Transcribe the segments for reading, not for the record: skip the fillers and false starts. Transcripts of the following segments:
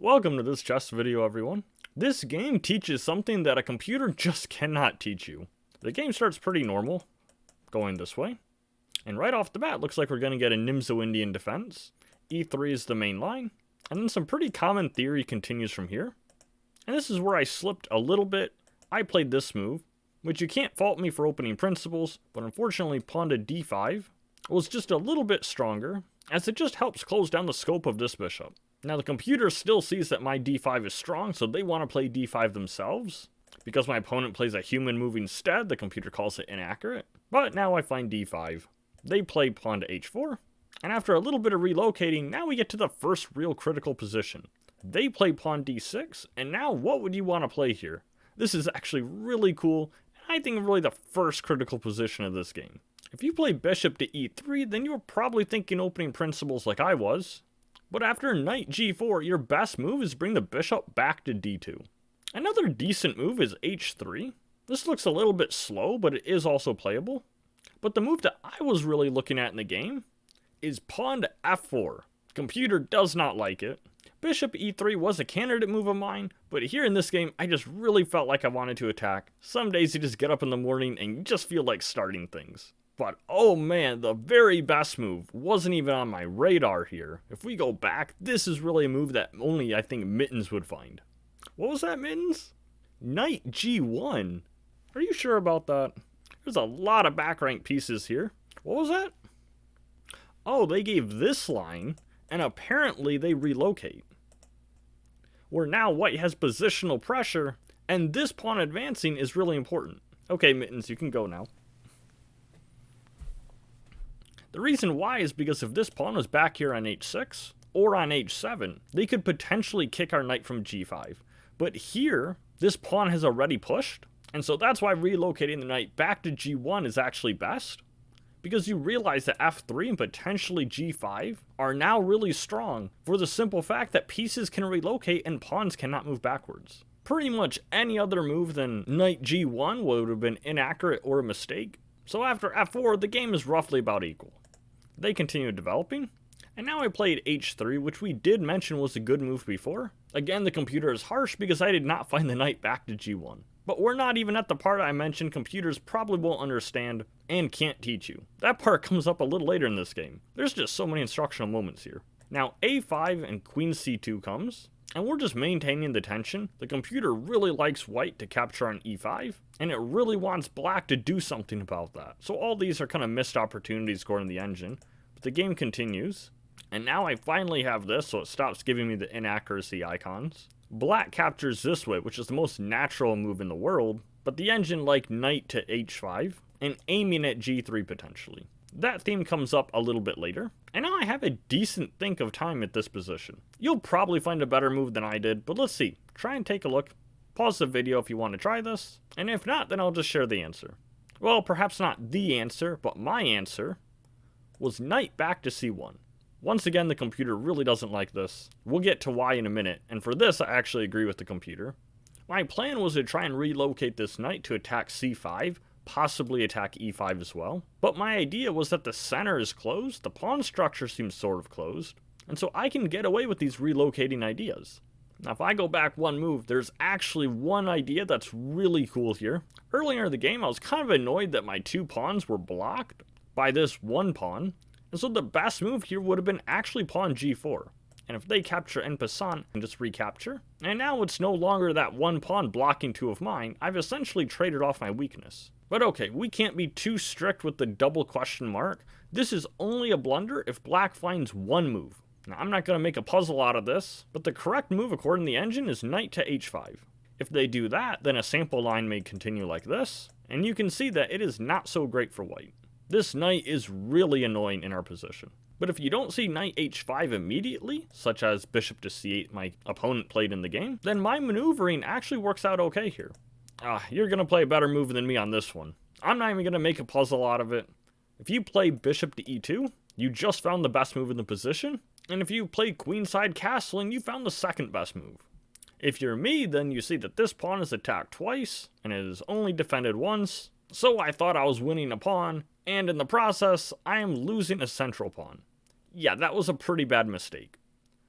Welcome to this chess video, everyone. This game teaches something that a computer just cannot teach you. The game starts pretty normal, going this way. And right off the bat, looks like we're going to get a Nimzo-Indian defense. E3 is the main line. And then some pretty common theory continues from here. And this is where I slipped a little bit. I played this move, which you can't fault me for opening principles, but unfortunately pawn to d5 was just a little bit stronger, as it just helps close down the scope of this bishop. Now the computer still sees that my d5 is strong, so they want to play d5 themselves. Because my opponent plays a human move instead, the computer calls it inaccurate. But now I find d5. They play pawn to h4, and after a little bit of relocating, now we get to the first real critical position. They play pawn d6, and now what would you want to play here? This is actually really cool, and I think really the first critical position of this game. If you play bishop to e3, then you're probably thinking opening principles like I was. But after knight g4, your best move is bring the bishop back to d2. Another decent move is h3. This looks a little bit slow, but it is also playable. But the move that I was really looking at in the game is pawn to f4. Computer does not like it. Bishop e3 was a candidate move of mine, but here in this game, I just really felt like I wanted to attack. Some days you just get up in the morning and you just feel like starting things. But oh man, the very best move wasn't even on my radar here. If we go back, this is really a move that only I think Mittens would find. What was that, Mittens? Knight g1. Are you sure about that? There's a lot of back rank pieces here. What was that? Oh, they gave this line, and apparently they relocate. Where now white has positional pressure, and this pawn advancing is really important. Okay, Mittens, you can go now. The reason why is because if this pawn was back here on h6 or on h7, they could potentially kick our knight from g5. But here, this pawn has already pushed, and so that's why relocating the knight back to g1 is actually best. Because you realize that f3 and potentially g5 are now really strong for the simple fact that pieces can relocate and pawns cannot move backwards. Pretty much any other move than knight g1 would have been inaccurate or a mistake. So after f4, the game is roughly about equal. They continue developing, and now I played h3, which we did mention was a good move before. Again, the computer is harsh because I did not find the knight back to g1. But we're not even at the part I mentioned computers probably won't understand and can't teach you. That part comes up a little later in this game. There's just so many instructional moments here. Now a5 and queen c2 comes, and we're just maintaining the tension. The computer really likes white to capture on e5, and it really wants black to do something about that. So all these are kind of missed opportunities according to the engine. But the game continues, and now I finally have this, so it stops giving me the inaccuracy icons. Black captures this way, which is the most natural move in the world, but the engine liked knight to h5, and aiming at g3 potentially. That theme comes up a little bit later, and now I have a decent think of time at this position. You'll probably find a better move than I did, but let's see. Try and take a look. Pause the video if you want to try this, and if not, then I'll just share the answer. Well, perhaps not the answer, but my answer was knight back to c1. Once again, the computer really doesn't like this. We'll get to why in a minute, and for this I actually agree with the computer. My plan was to try and relocate this knight to attack c5, possibly attack e5 as well. But my idea was that the center is closed, the pawn structure seems sort of closed, and so I can get away with these relocating ideas. Now if I go back one move, there's actually one idea that's really cool here. Earlier in the game I was kind of annoyed that my two pawns were blocked by this one pawn, and so the best move here would have been actually pawn g4. And if they capture en passant, and just recapture. And now it's no longer that one pawn blocking two of mine, I've essentially traded off my weakness. But okay, we can't be too strict with the double question mark. This is only a blunder if black finds one move. Now I'm not going to make a puzzle out of this, but the correct move according to the engine is knight to h5. If they do that, then a sample line may continue like this, and you can see that it is not so great for white. This knight is really annoying in our position. But if you don't see knight h5 immediately, such as bishop to c8 my opponent played in the game, then my maneuvering actually works out okay here. You're going to play a better move than me on this one. I'm not even going to make a puzzle out of it. If you play bishop to e2, you just found the best move in the position. And if you play queenside castling, you found the second best move. If you're me, then you see that this pawn is attacked twice, and it is only defended once. So I thought I was winning a pawn, and in the process, I am losing a central pawn. Yeah, that was a pretty bad mistake.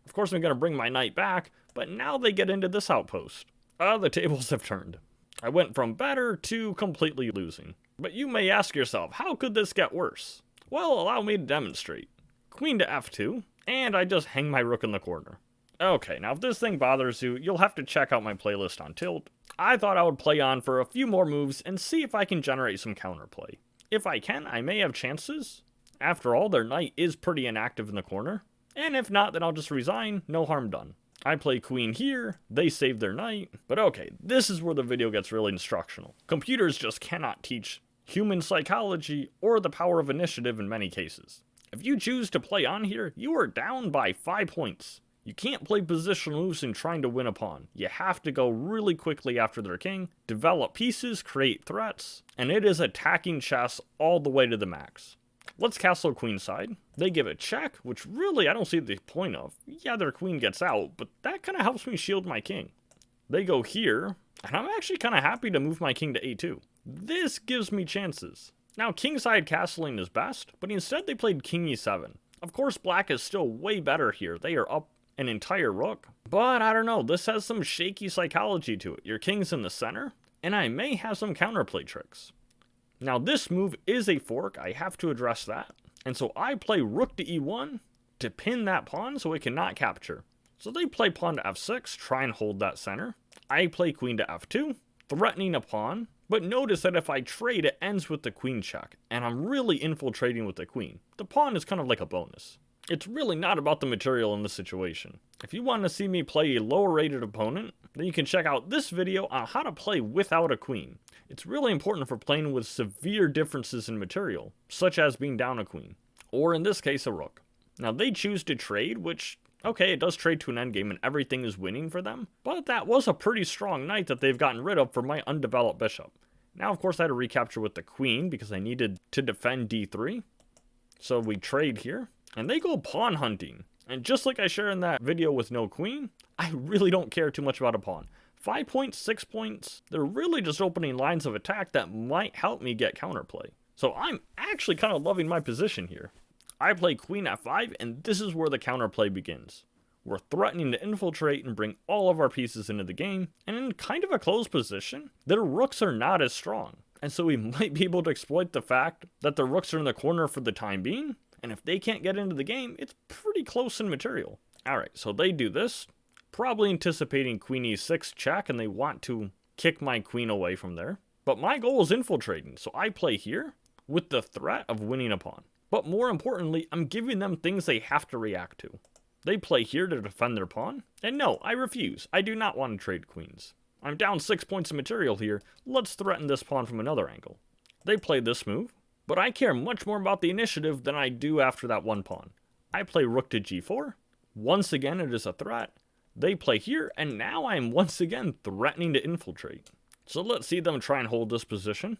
Of course I'm going to bring my knight back, but now they get into this outpost. The tables have turned. I went from better to completely losing. But you may ask yourself, how could this get worse? Well, allow me to demonstrate. Queen to f2, and I just hang my rook in the corner. Okay, now if this thing bothers you, you'll have to check out my playlist on Tilt. I thought I would play on for a few more moves and see if I can generate some counterplay. If I can, I may have chances. After all, their knight is pretty inactive in the corner. And if not, then I'll just resign, no harm done. I play queen here, they save their knight. But okay, this is where the video gets really instructional. Computers just cannot teach human psychology or the power of initiative in many cases. If you choose to play on here, you are down by 5 points. You can't play positional moves in trying to win a pawn. You have to go really quickly after their king, develop pieces, create threats, and it is attacking chess all the way to the max. Let's castle queenside. They give a check, which really I don't see the point of. Yeah, their queen gets out, but that kind of helps me shield my king. They go here, and I'm actually kind of happy to move my king to a2. This gives me chances. Now, kingside castling is best, but instead they played king e7. Of course, black is still way better here. They are up an entire rook, but I don't know, this has some shaky psychology to it. Your king's in the center, and I may have some counterplay tricks. Now this move is a fork, I have to address that, and so I play rook to e1 to pin that pawn so it cannot capture. So they play pawn to f6, try and hold that center. I play queen to f2, threatening a pawn, but notice that if I trade it ends with the queen check, and I'm really infiltrating with the queen. The pawn is kind of like a bonus. It's really not about the material in this situation. If you want to see me play a lower rated opponent, then you can check out this video on how to play without a queen. It's really important for playing with severe differences in material, such as being down a queen, or in this case a rook. Now they choose to trade, which, okay, it does trade to an endgame and everything is winning for them, but that was a pretty strong knight that they've gotten rid of for my undeveloped bishop. Now of course I had to recapture with the queen because I needed to defend d3, so we trade here. And they go pawn hunting. And just like I shared in that video with no queen, I really don't care too much about a pawn. 5 points, 6 points, they're really just opening lines of attack that might help me get counterplay. So I'm actually kind of loving my position here. I play queen f5, and this is where the counterplay begins. We're threatening to infiltrate and bring all of our pieces into the game, and in kind of a closed position, their rooks are not as strong. And so we might be able to exploit the fact that the rooks are in the corner for the time being, and if they can't get into the game, it's pretty close in material. Alright, so they do this, probably anticipating queen e6 check, and they want to kick my queen away from there. But my goal is infiltrating, so I play here with the threat of winning a pawn. But more importantly, I'm giving them things they have to react to. They play here to defend their pawn, and no, I refuse. I do not want to trade queens. I'm down 6 points of material here, let's threaten this pawn from another angle. They play this move, but I care much more about the initiative than I do after that one pawn. I play rook to g4. Once again, it is a threat. They play here, and now I am once again threatening to infiltrate. So let's see them try and hold this position.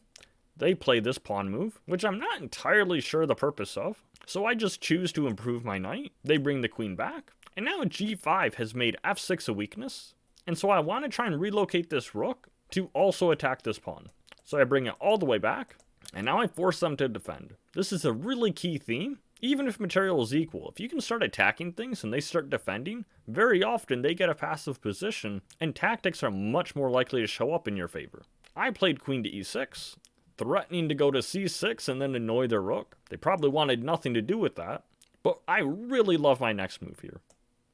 They play this pawn move, which I'm not entirely sure the purpose of. So I just choose to improve my knight. They bring the queen back. And now g5 has made f6 a weakness. And so I want to try and relocate this rook to also attack this pawn. So I bring it all the way back. And now I force them to defend. This is a really key theme. Even if material is equal, if you can start attacking things and they start defending, very often they get a passive position and tactics are much more likely to show up in your favor. I played queen to e6, threatening to go to c6 and then annoy their rook. They probably wanted nothing to do with that, but I really love my next move here.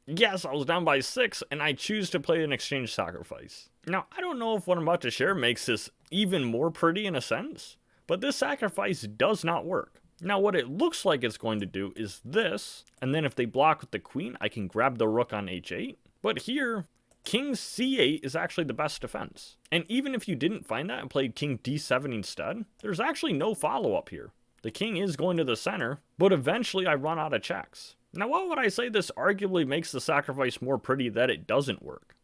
Yes, I was down by 6 and I choose to play an exchange sacrifice. Now, I don't know if what I'm about to share makes this even more pretty in a sense, but this sacrifice does not work. Now what it looks like it's going to do is this, and then if they block with the queen, I can grab the rook on h8. But here, king c8 is actually the best defense. And even if you didn't find that and played king d7 instead, there's actually no follow-up here. The king is going to the center, but eventually I run out of checks. Now why would I say this arguably makes the sacrifice more pretty that it doesn't work?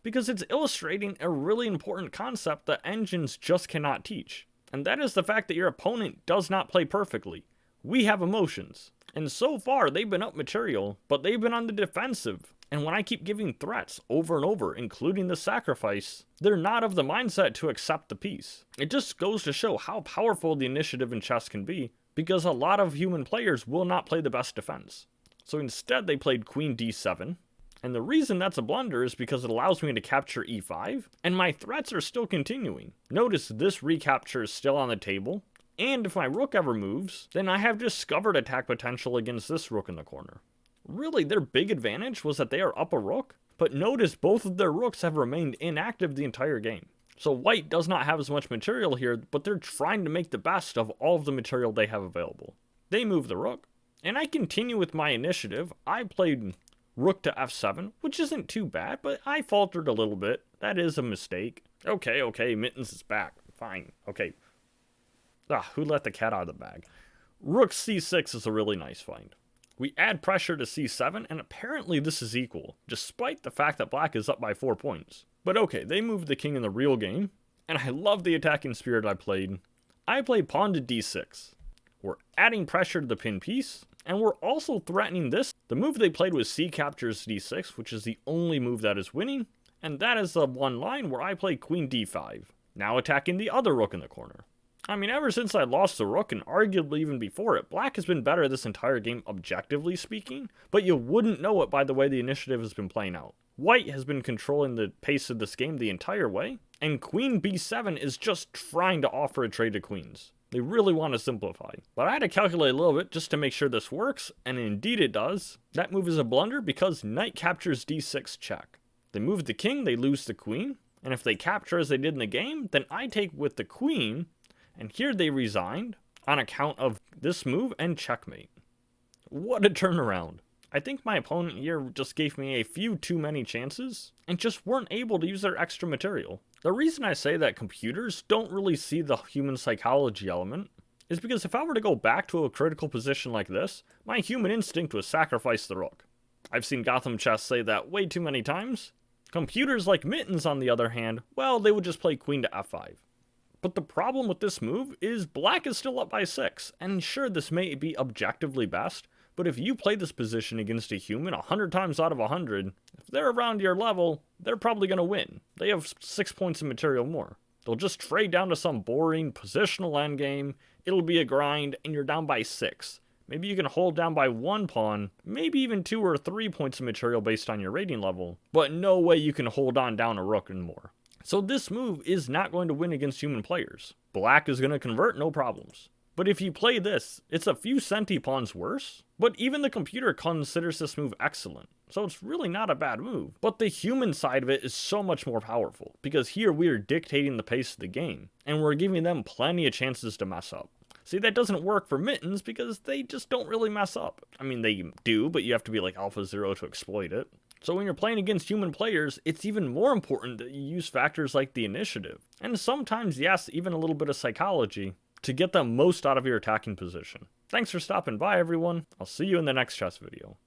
Because it's illustrating a really important concept that engines just cannot teach. And that is the fact that your opponent does not play perfectly. We have emotions. And so far, they've been up material, but they've been on the defensive. And when I keep giving threats over and over, including the sacrifice, they're not of the mindset to accept the piece. It just goes to show how powerful the initiative in chess can be, because a lot of human players will not play the best defense. So instead, they played queen d7. And the reason that's a blunder is because it allows me to capture e5, and my threats are still continuing. Notice this recapture is still on the table, and if my rook ever moves, then I have discovered attack potential against this rook in the corner. Really, their big advantage was that they are up a rook, but notice both of their rooks have remained inactive the entire game. So white does not have as much material here, but they're trying to make the best of all of the material they have available. They move the rook, and I continue with my initiative. I played rook to f7, which isn't too bad, but I faltered a little bit. That is a mistake. Okay, Mittens is back. Fine, okay. Who let the cat out of the bag? Rook c6 is a really nice find. We add pressure to c7, and apparently this is equal, despite the fact that black is up by 4 points. But okay, they moved the king in the real game, and I love the attacking spirit I played. I played pawn to d6. We're adding pressure to the pin piece, and we're also threatening this. The move they played was c captures d6, which is the only move that is winning, and that is the one line where I play queen d5, now attacking the other rook in the corner. I mean, ever since I lost the rook, and arguably even before it, black has been better this entire game, objectively speaking, but you wouldn't know it by the way the initiative has been playing out. White has been controlling the pace of this game the entire way, and queen b7 is just trying to offer a trade to queens. They really want to simplify. But I had to calculate a little bit just to make sure this works, and indeed it does. That move is a blunder because knight captures d6 check. They move the king, they lose the queen, and if they capture as they did in the game, then I take with the queen, and here they resigned on account of this move and checkmate. What a turnaround. I think my opponent here just gave me a few too many chances and just weren't able to use their extra material. The reason I say that computers don't really see the human psychology element is because if I were to go back to a critical position like this, my human instinct would sacrifice the rook. I've seen Gotham Chess say that way too many times. Computers like Mittens, on the other hand, well, they would just play queen to f5. But the problem with this move is black is still up by 6, and sure, this may be objectively best, but if you play this position against a human 100 times out of 100, if they're around your level, they're probably going to win. They have 6 points of material more. They'll just trade down to some boring positional endgame, it'll be a grind, and you're down by 6. Maybe you can hold down by 1 pawn, maybe even 2 or 3 points of material based on your rating level, but no way you can hold on down a rook and more. So this move is not going to win against human players. Black is going to convert, no problems. But if you play this, it's a few centipawns worse, but even the computer considers this move excellent. So it's really not a bad move. But the human side of it is so much more powerful, because here we are dictating the pace of the game, and we're giving them plenty of chances to mess up. See, that doesn't work for Mittens because they just don't really mess up. I mean, they do, but you have to be like Alpha Zero to exploit it. So when you're playing against human players, it's even more important that you use factors like the initiative, and sometimes, yes, even a little bit of psychology, to get the most out of your attacking position. Thanks for stopping by, everyone. I'll see you in the next chess video.